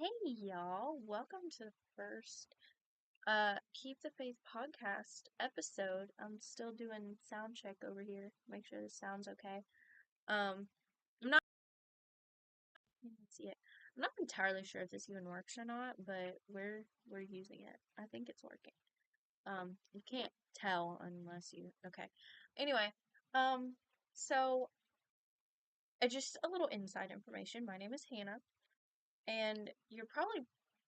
Hey y'all, welcome to the first Keep the Faith podcast episode. I'm still doing sound check over here, make sure this sounds okay. I'm not let me see it. I'm not entirely sure if this even works or not, but we're using it. I think it's working. You can't tell unless you okay. Anyway, um so just a little inside information. My name is Hannah. And you're probably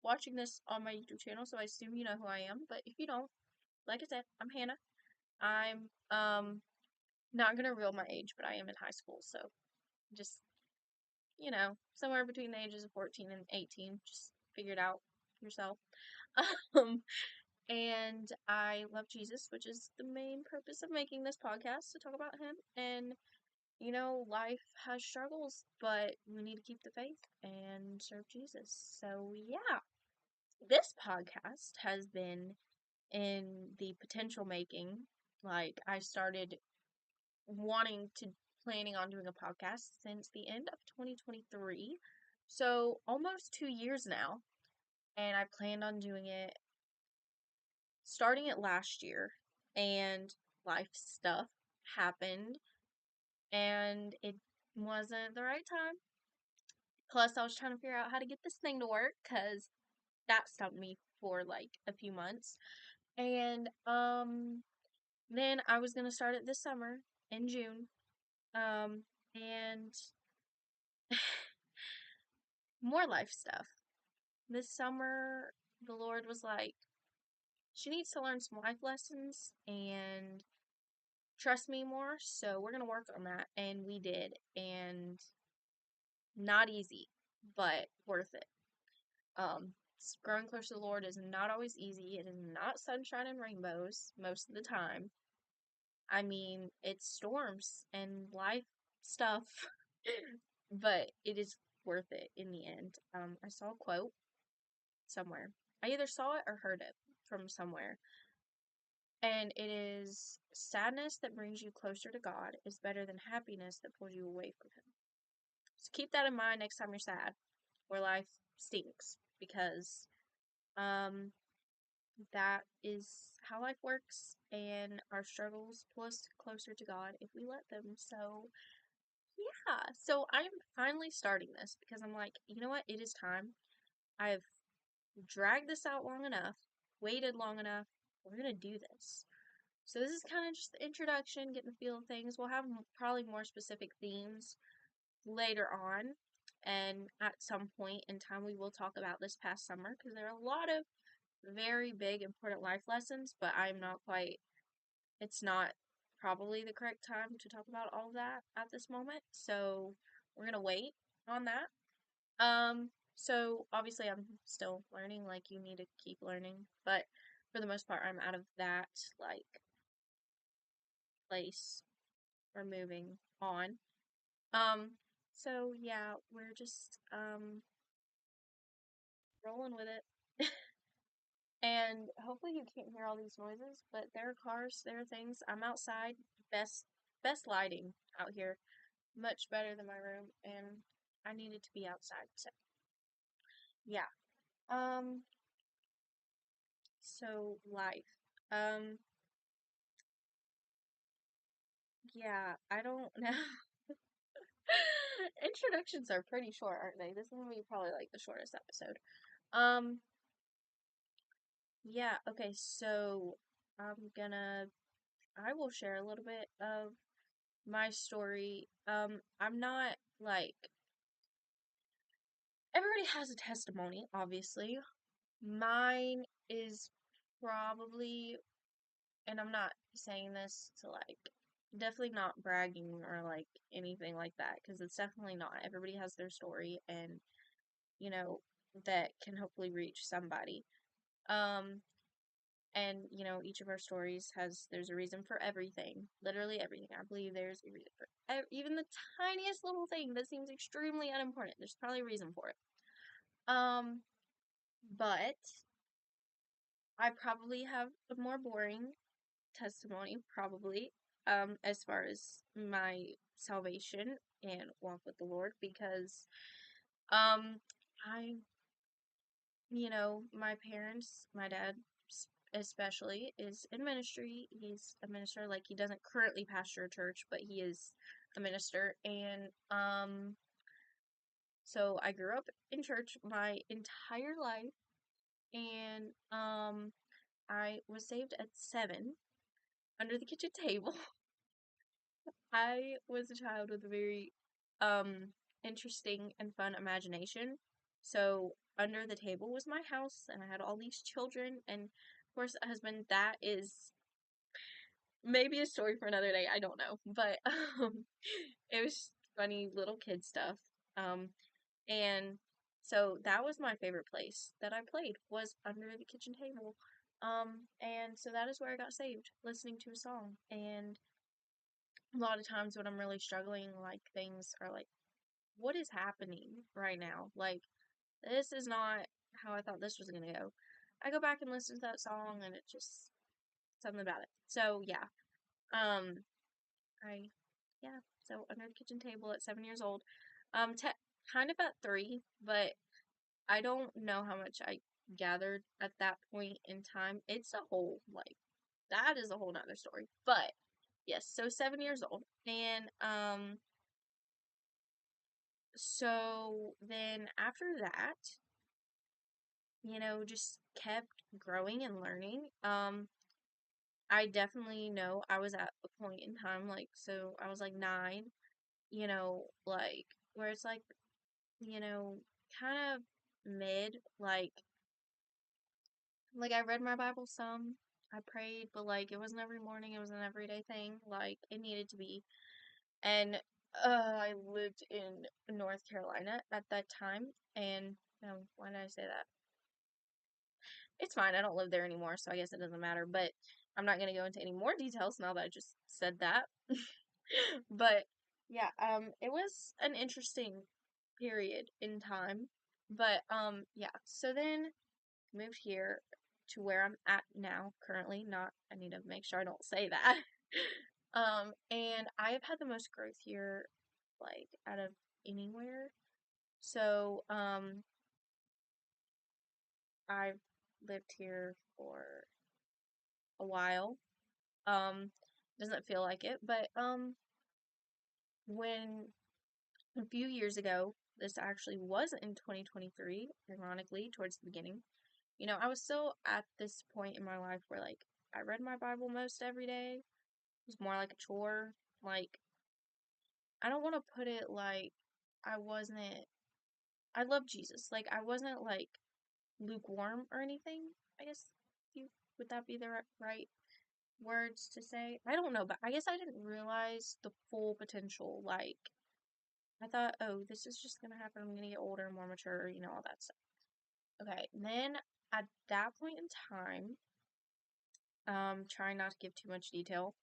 watching this on my YouTube channel, so I assume you know who I am. But if you don't, like I said, I'm Hannah. I'm not gonna reveal my age, but I am in high school, so just somewhere between the ages of 14 and 18. Just figure it out yourself. Um, and I love Jesus, which is the main purpose of making this podcast to talk about him. And life has struggles, but we need to keep the faith and serve Jesus. So yeah. This podcast has been in the potential making. Like, I started planning on doing a podcast since the end of 2023. So, almost 2 years now. And I planned on doing it starting it last year. And life stuff happened. And it wasn't the right time. Plus, I was trying to figure out how to get this thing to work because that stumped me for like a few months. And then I was gonna start it this summer in June. And more life stuff. This summer the Lord was like, she needs to learn some life lessons and trust me more, so we're gonna work on that. And we did, and not easy, but worth it. Growing close to the Lord is not always easy. It is not sunshine and rainbows most of the time. I mean, it's storms and life stuff, but it is worth it in the end. I saw a quote somewhere. I either saw it or heard it from somewhere. And it is, sadness that brings you closer to God is better than happiness that pulls you away from Him. So keep that in mind next time you're sad or life stinks, because um, that is how life works, and our struggles pull us closer to God if we let them. So yeah, so I'm finally starting this because I'm like, you know what? It is time. I've dragged this out long enough, waited long enough. We're gonna do this. So this is kind of just the introduction, getting the feel of things. We'll have probably more specific themes later on, and at some point in time, we will talk about this past summer because there are a lot of very big, important life lessons, but I'm not quite. It's not probably the correct time to talk about all of that at this moment. So we're gonna wait on that. So obviously I'm still learning, like you need to keep learning, but for the most part I'm out of that like place. We're moving on. Um, so yeah, we're just rolling with it. And hopefully you can't hear all these noises, but there are cars, there are things. I'm outside. Best lighting out here. Much better than my room, and I needed to be outside. So yeah. Um so life. Um yeah, I don't know. Introductions are pretty short, aren't they? This is gonna be probably like the shortest episode. Um yeah, okay, so I will share a little bit of my story. I'm not like, everybody has a testimony, obviously. Mine is probably, and I'm not saying this to like, definitely not bragging or like anything like that, because it's definitely not. Everybody has their story, and you know, that can hopefully reach somebody. Um, and each of our stories there's a reason for everything, literally everything. I believe there's a reason for even the tiniest little thing that seems extremely unimportant. There's probably a reason for it. Um, but I probably have a more boring testimony, probably, as far as my salvation and walk with the Lord, because, I my parents, my dad especially, is in ministry. He's a minister. Like, he doesn't currently pastor a church, but he is a minister. And, so I grew up in church my entire life. And, I was saved at 7 under the kitchen table. I was a child with a very interesting and fun imagination. So under the table was my house, and I had all these children, and of course a husband. That is maybe a story for another day. I don't know, but it was funny little kid stuff. Um, and so that was my favorite place that I played, was under the kitchen table. And so that is where I got saved, listening to a song. And a lot of times when I'm really struggling, like, things are like, what is happening right now? Like, this is not how I thought this was gonna go. I go back and listen to that song, and it just, something about it. So yeah, um, I yeah. So under the kitchen table at 7 years old, kind of at 3, but I don't know how much I gathered at that point in time. It's a whole, like, that is a whole nother story. But yes, so 7 years old, and so then after that, just kept growing and learning. I definitely know I was at a point in time, like, so I was like 9, like, where it's like, you know, kind of mid, like I read my Bible some, I prayed, but like it wasn't every morning, it was an everyday thing, like it needed to be. And I lived in North Carolina at that time, and why did I say that? It's fine. I don't live there anymore, so I guess it doesn't matter. But I'm not gonna go into any more details now that I just said that. But yeah, it was an interesting period in time. But yeah. So then moved here to where I'm at now currently. Not, I need to make sure I don't say that. And I have had the most growth here, like, out of anywhere. So I've lived here for a while. Doesn't feel like it, but when a few years ago, this actually was in 2023, ironically, towards the beginning. I was still at this point in my life where, like, I read my Bible most every day. It was more like a chore. Like, I don't want to put it like I wasn't, I love Jesus. Like, I wasn't like lukewarm or anything. I guess you would that be the right words to say? I don't know, but I guess I didn't realize the full potential. Like, I thought, oh, this is just gonna happen. I'm gonna get older, more mature, all that stuff. Okay, then at that point in time, trying not to give too much detail,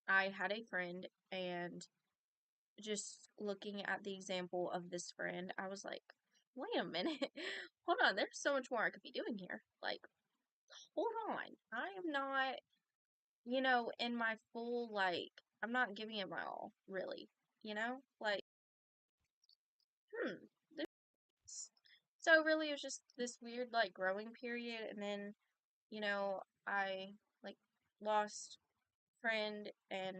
I had a friend, and just looking at the example of this friend, I was like, wait a minute, hold on, there's so much more I could be doing here. Like, hold on, I am not, in my full, like, I'm not giving it my all, really, like, hmm, this. So really, it was just this weird, like, growing period, and then, I, like, lost friend, and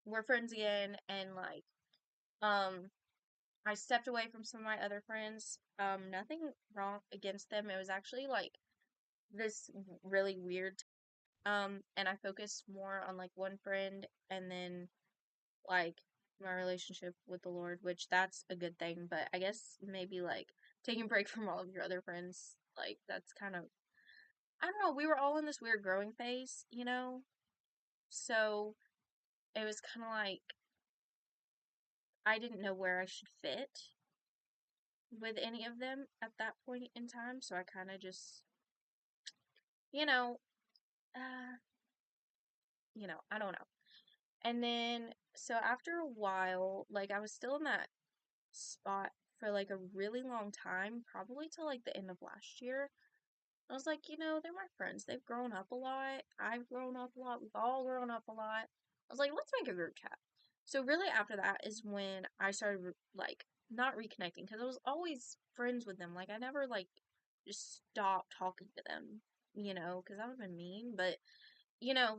we're friends again, and, like, I stepped away from some of my other friends. Nothing wrong against them. It was actually, like, this really weird, and I focused more on, like, one friend, and then, like, my relationship with the Lord, which that's a good thing, but I guess maybe, like, taking a break from all of your other friends, like, that's kind of, I don't know, we were all in this weird growing phase, so it was kind of like I didn't know where I should fit with any of them at that point in time, so I kind of just, you know, uh, I don't know. And then, so after a while, like, I was still in that spot for, like, a really long time, probably till, like, the end of last year. I was like, they're my friends. They've grown up a lot. I've grown up a lot. We've all grown up a lot. I was like, let's make a group chat. So really after that is when I started, like, not reconnecting, because I was always friends with them. Like, I never, like, just stop talking to them, because that would have been mean, but,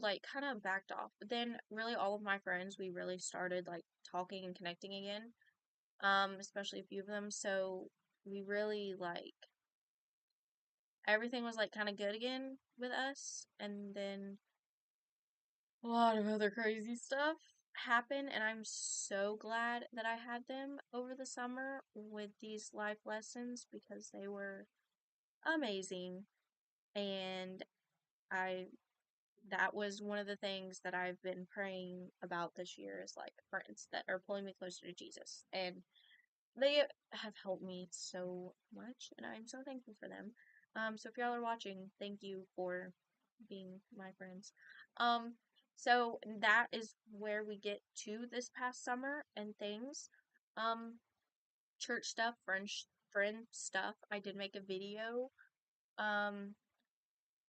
like, kind of backed off. But then, really, all of my friends, we really started, like, talking and connecting again, especially a few of them, so we really, like, everything was, like, kind of good again with us, and then a lot of other crazy stuff happened, and I'm so glad that I had them over the summer with these life lessons because they were amazing. And I that was one of the things that I've been praying about this year is like friends that are pulling me closer to Jesus. And they have helped me so much, and I'm so thankful for them. So if y'all are watching, thank you for being my friends. Um, so that is where we get to this past summer and things. Um, church stuff, friend stuff. I did make a video. Um,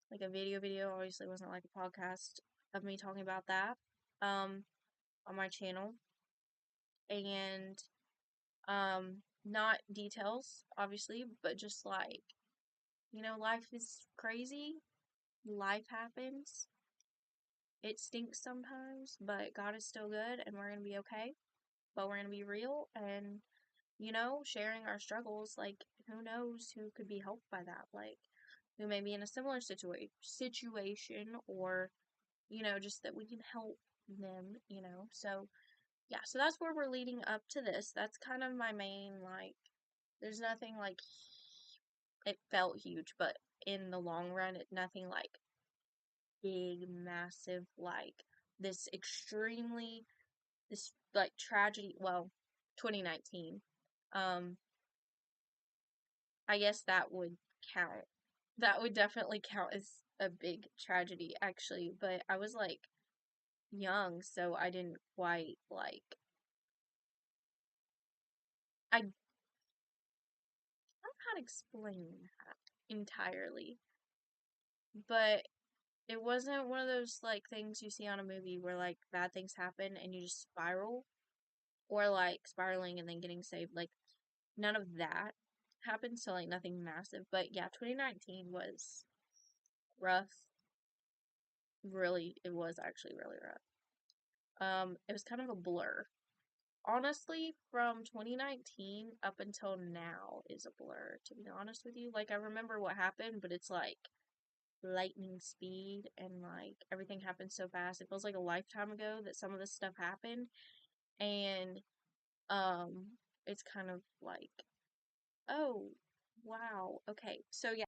like a video. Obviously, it wasn't like a podcast of me talking about that. Um, on my channel, and not details, obviously, but just like, life is crazy. Life happens. It stinks sometimes, but God is still good and we're going to be okay. But we're going to be real and, sharing our struggles. Like, who knows who could be helped by that? Like, who may be in a similar situation or, just that we can help them. So, yeah, so that's where we're leading up to this. That's kind of my main, like, there's nothing like it felt huge, but in the long run, nothing like big, massive, like this extremely, this like tragedy. Well, 2019. Um, I guess that would count. That would definitely count as a big tragedy, actually. But I was like young, so I didn't quite like. I don't know how to explain that entirely, but it wasn't one of those like things you see on a movie where like bad things happen and you just spiral or like spiraling and then getting saved. Like none of that happened, so like nothing massive. But yeah, 2019 was rough. Really, it was actually really rough. It was kind of a blur. Honestly, from 2019 up until now is a blur, to be honest with you. Like I remember what happened, but it's like lightning speed and like everything happened so fast. It feels like a lifetime ago that some of this stuff happened, and um it's kind of like, oh wow, okay. So yeah,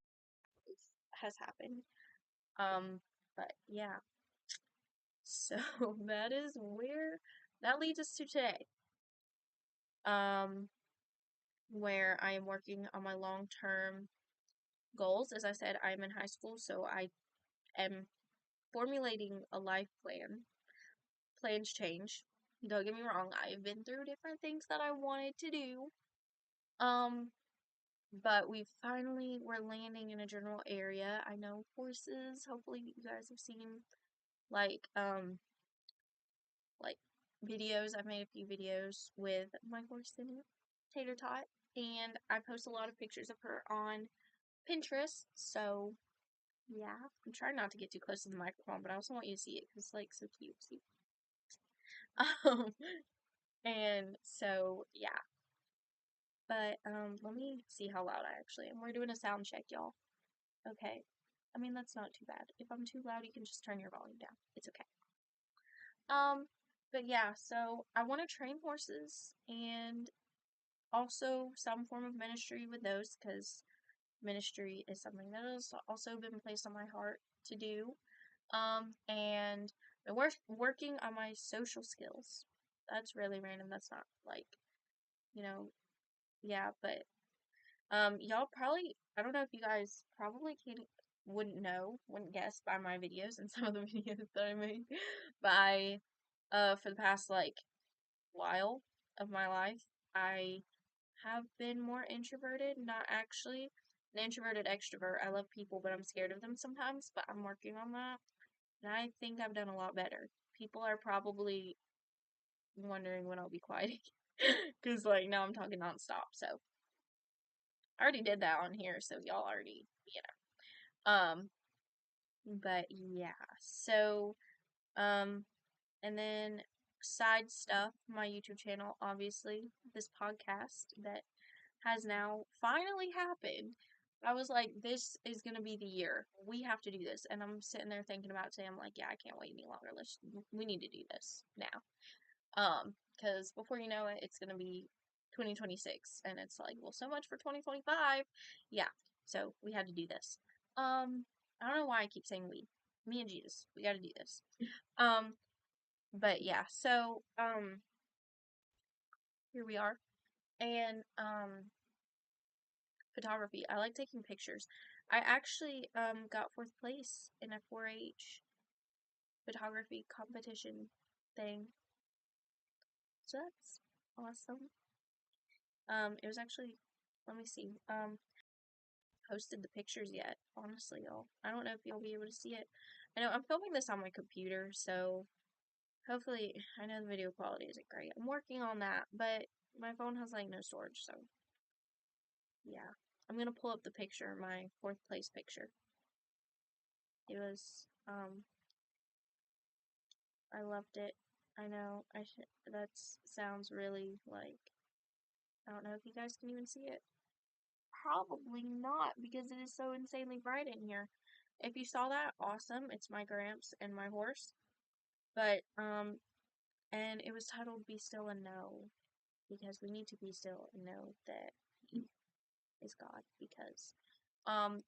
it has happened. Um but yeah. So that is where that leads us to today. Um where I am working on my long-term goals. As I said, I'm in high school, so I am formulating a life plan. Plans change. Don't get me wrong, I've been through different things that I wanted to do. Um, but we're landing in a general area. I know horses. Hopefully you guys have seen like like videos. I've made a few videos with my horse in it, Tater Tot, and I post a lot of pictures of her on Pinterest. So yeah, I'm trying not to get too close to the microphone, but I also want you to see it because it's like so cute. See? Um, and so yeah. But let me see how loud I actually am. We're doing a sound check, y'all. Okay. I mean, that's not too bad. If I'm too loud, you can just turn your volume down. It's okay. Um, but yeah, so I want to train horses and also some form of ministry with those because ministry is something that has also been placed on my heart to do. And we're working on my social skills. That's really random. That's not like, you know, yeah, but y'all probably, I don't know if you guys probably wouldn't guess by my videos and some of the videos that I made, but for the past, like, while of my life, I have been more introverted, not actually an introverted extrovert. I love people, but I'm scared of them sometimes, but I'm working on that, and I think I've done a lot better. People are probably wondering when I'll be quiet because, like, now I'm talking nonstop, so I already did that on here, so y'all already, but yeah, so, and then side stuff, my YouTube channel, obviously, this podcast that has now finally happened. I was like, this is gonna be the year. We have to do this. And I'm sitting there thinking about it today. I'm like, yeah, I can't wait any longer. We need to do this now. Because before you know it, it's gonna be 2026, and it's like, well, so much for 2025. Yeah, so we had to do this. I don't know why I keep saying we. Me and Jesus, we got to do this. But yeah, so here we are, and photography. I like taking pictures. I actually got 4th place in a 4-H photography competition thing. So that's awesome. It was actually, let me see. Posted the pictures yet, honestly, y'all. I don't know if you'll be able to see it. I know I'm filming this on my computer, so hopefully, I know the video quality isn't great. I'm working on that, but my phone has like no storage, so yeah. I'm gonna pull up the picture, my 4th place picture. It was, I loved it. I know, that sounds really like, I don't know if you guys can even see it. Probably not, because it is so insanely bright in here. If you saw that, awesome. It's my Gramps and my horse. But, and it was titled Be Still and Know, because we need to be still and know that He is God, because,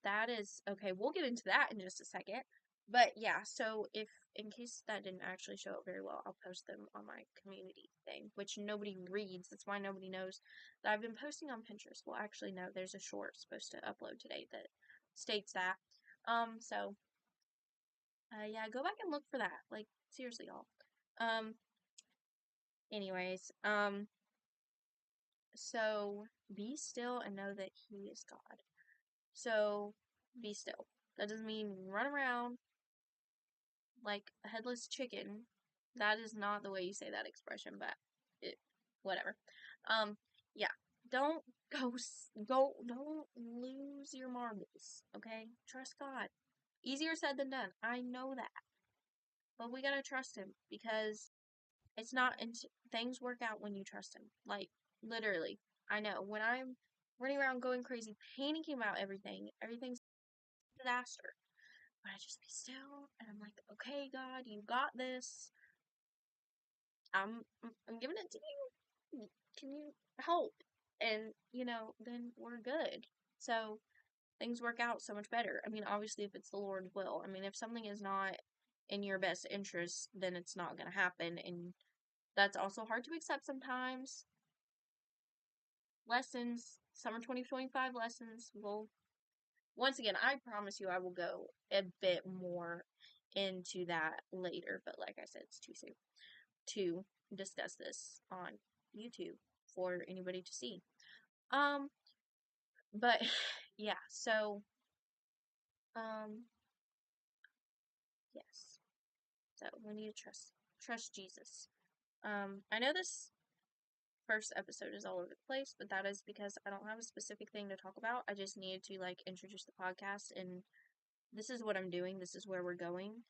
that is, okay, we'll get into that in just a second. But yeah, so if, in case that didn't actually show up very well, I'll post them on my community thing, which nobody reads. That's why nobody knows that I've been posting on Pinterest. Well, actually, no, there's a short supposed to upload today that states that. So, yeah, go back and look for that. Like, seriously, y'all. Um, anyways, so be still and know that He is God. So, be still. That doesn't mean run around like a headless chicken. That is not the way you say that expression, but whatever. Yeah. Don't don't lose your marbles, okay? Trust God. Easier said than done. I know that. But we gotta trust Him, because it's not, things work out when you trust Him. Like, literally. I know. When I'm running around going crazy, panicking about everything's a disaster. But I just be still, and I'm like, okay, God, you got this. I'm giving it to you. Can you help? And, then we're good. So things work out so much better. I mean, obviously, if it's the Lord's will. I mean, if something is not in your best interest, then it's not going to happen. And that's also hard to accept sometimes. Lessons, summer 2025 lessons will, once again, I promise you I will go a bit more into that later. But like I said, it's too soon to discuss this on YouTube for anybody to see. But yeah, so yes. So we need to trust Jesus. I know this first episode is all over the place, but that is because I don't have a specific thing to talk about. I just needed to like introduce the podcast, and this is what I'm doing. This is where we're going.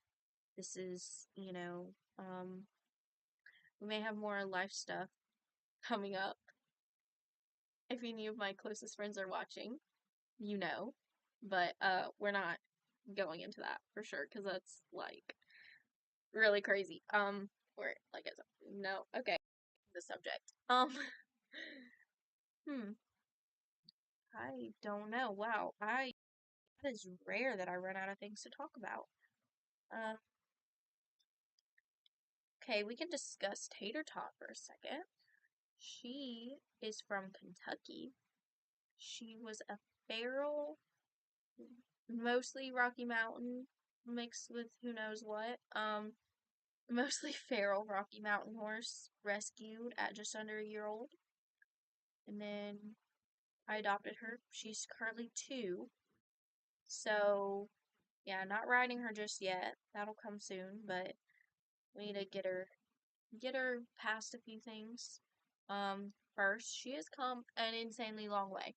This is, we may have more life stuff coming up. If any of my closest friends are watching, you know. But we're not going into that for sure, because that's like really crazy. Or like I said, no, okay, the subject. Hmm, I don't know. Wow, that is rare that I run out of things to talk about. Uh, okay, we can discuss Tater Tot for a second. She is from Kentucky. She was a feral, mostly Rocky Mountain mixed with who knows what. Mostly feral Rocky Mountain horse, rescued at just under a year old. And then I adopted her. She's currently 2. So, yeah, not riding her just yet. That'll come soon, but we need to get her past a few things. First, she has come an insanely long way.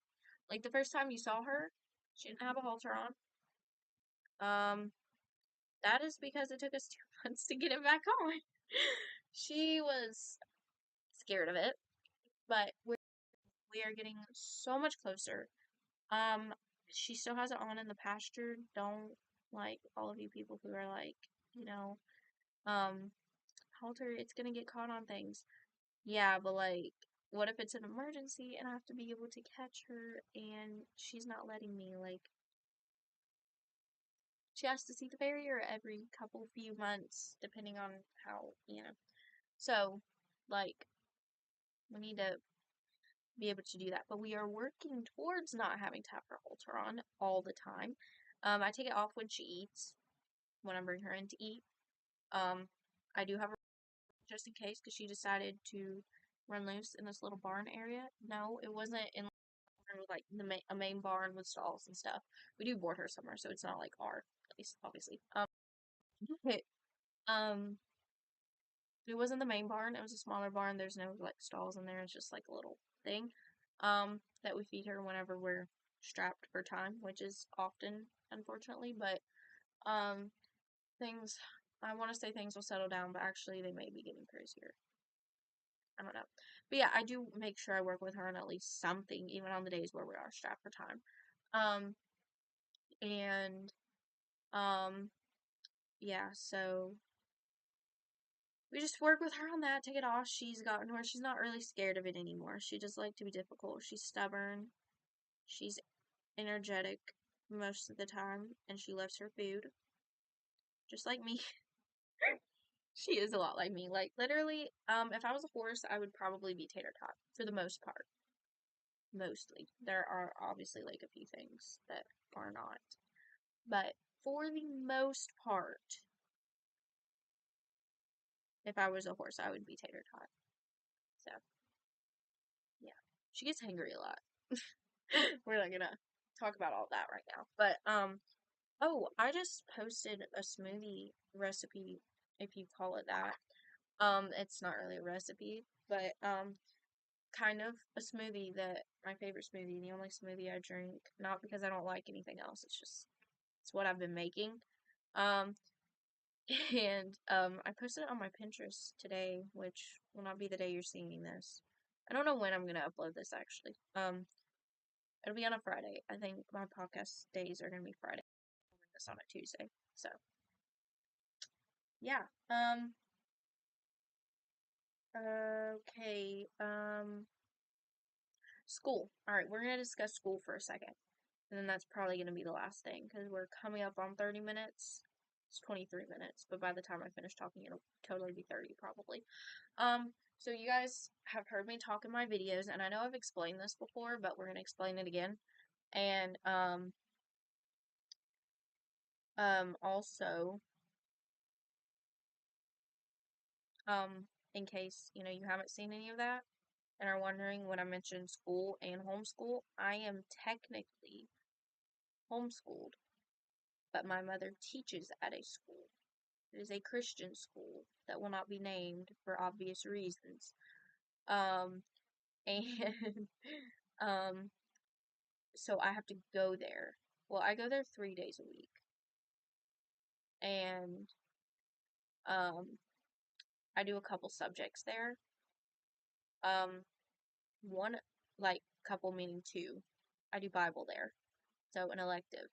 Like, the first time you saw her, she didn't have a halter on. That is because it took us 2 months to get it back on. She was scared of it, but we are getting so much closer. Um, she still has it on in the pasture. Don't, like, all of you people who are like, you know, um, halter, it's gonna get caught on things. Yeah, but like, what if it's an emergency and I have to be able to catch her and she's not letting me? Like, she has to see the farrier every few months, depending on how. So, like, we need to be able to do that. But we are working towards not having to have her halter on all the time. I take it off when she eats, when I bring her in to eat. I do have her just in case because she decided to run loose in this little barn area. No, it wasn't in like a main barn with stalls and stuff. We do board her somewhere, so it's not like our place, obviously. But, um, it wasn't the main barn. It was a smaller barn. There's no like stalls in there. It's just like a little thing, that we feed her whenever we're strapped for time, which is often, unfortunately. But um, things. I want to say things will settle down, but actually they may be getting crazier. I don't know. But yeah, I do make sure I work with her on at least something, even on the days where we are strapped for time. Um, and yeah, so we just work with her on that, take it off. She's gotten where she's not really scared of it anymore. She just like to be difficult. She's stubborn. She's energetic most of the time, and she loves her food. Just like me. She is a lot like me. Like, literally, if I was a horse, I would probably be Tater Tot for the most part. Mostly. There are obviously like a few things that are not. But for the most part, if I was a horse, I would be Tater Tot. So, yeah. She gets hangry a lot. We're not gonna talk about all that right now. But, oh, I just posted a smoothie recipe, if you call it that. It's not really a recipe, but, kind of a smoothie that my favorite smoothie, the only smoothie I drink, not because I don't like anything else, it's what I've been making. Um, and I posted it on my Pinterest today, which will not be the day you're seeing this. I don't know when I'm gonna upload this actually. It'll be on a Friday. I think my podcast days are gonna be Friday. I'll bring this on a Tuesday. So yeah. Okay. School. All right, we're gonna discuss school for a second, and then that's probably gonna be the last thing because we're coming up on 30 minutes. It's 23 minutes, but by the time I finish talking, it'll totally be 30 probably. So you guys have heard me talk in my videos, and I know I've explained this before, but we're gonna explain it again. And also, in case you haven't seen any of that and are wondering when I mentioned school and homeschool, I am technically homeschooled, but my mother teaches at a school. It is a Christian school that will not be named for obvious reasons. Um, and um, so I have to go there. Well, I go there 3 days a week, and um, I do a couple subjects there. One, like, couple meaning two. I do Bible there, so an elective.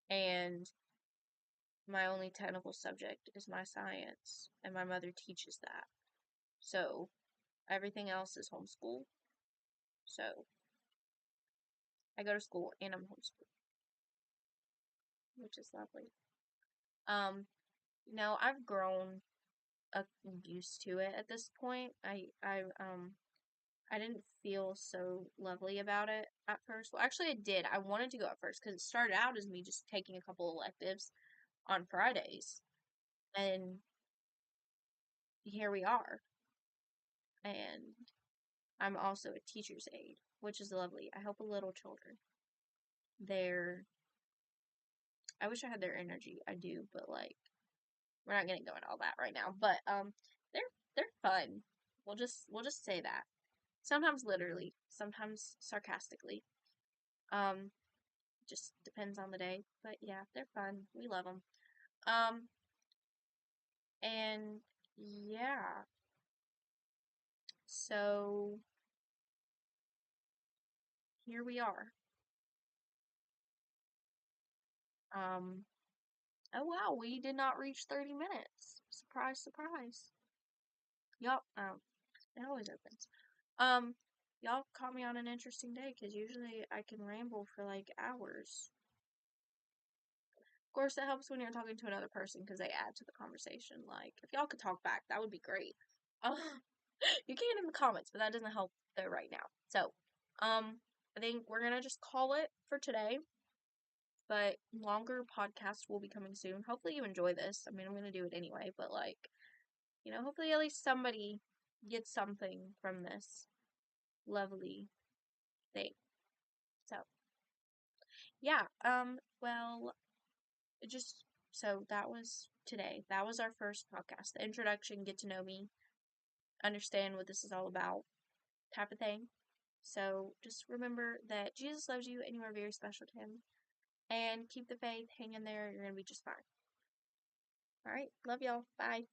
And my only technical subject is my science, and my mother teaches that. So everything else is homeschool. So I go to school and I'm homeschooled, which is lovely. Um, I've grown used to it at this point. I didn't feel so lovely about it at first. Well, actually, I did. I wanted to go at first because it started out as me just taking a couple electives on Fridays, and here we are. And I'm also a teacher's aide, which is lovely. I help little children. They're I wish I had their energy. I do, but like we're not gonna go into all that right now. But they're fun. We'll just say that. Sometimes literally, sometimes sarcastically. Just depends on the day. But yeah, they're fun. We love them. Um, and yeah, so here we are. Um, oh wow, we did not reach 30 minutes. Surprise, surprise. Yup, it always opens. Um, y'all caught me on an interesting day because usually I can ramble for like hours. Of course, it helps when you're talking to another person because they add to the conversation. Like, if y'all could talk back, that would be great. You can in the comments, but that doesn't help though right now. So, I think we're gonna just call it for today. But longer podcasts will be coming soon. Hopefully you enjoy this. I mean, I'm gonna do it anyway, but like, hopefully at least somebody gets something from this lovely thing. So, yeah, well, just so that was today. That was our first podcast. The introduction, get to know me, understand what this is all about, type of thing. So just remember that Jesus loves you and you are very special to him. And keep the faith, hang in there, you're gonna be just fine. Alright, love y'all. Bye.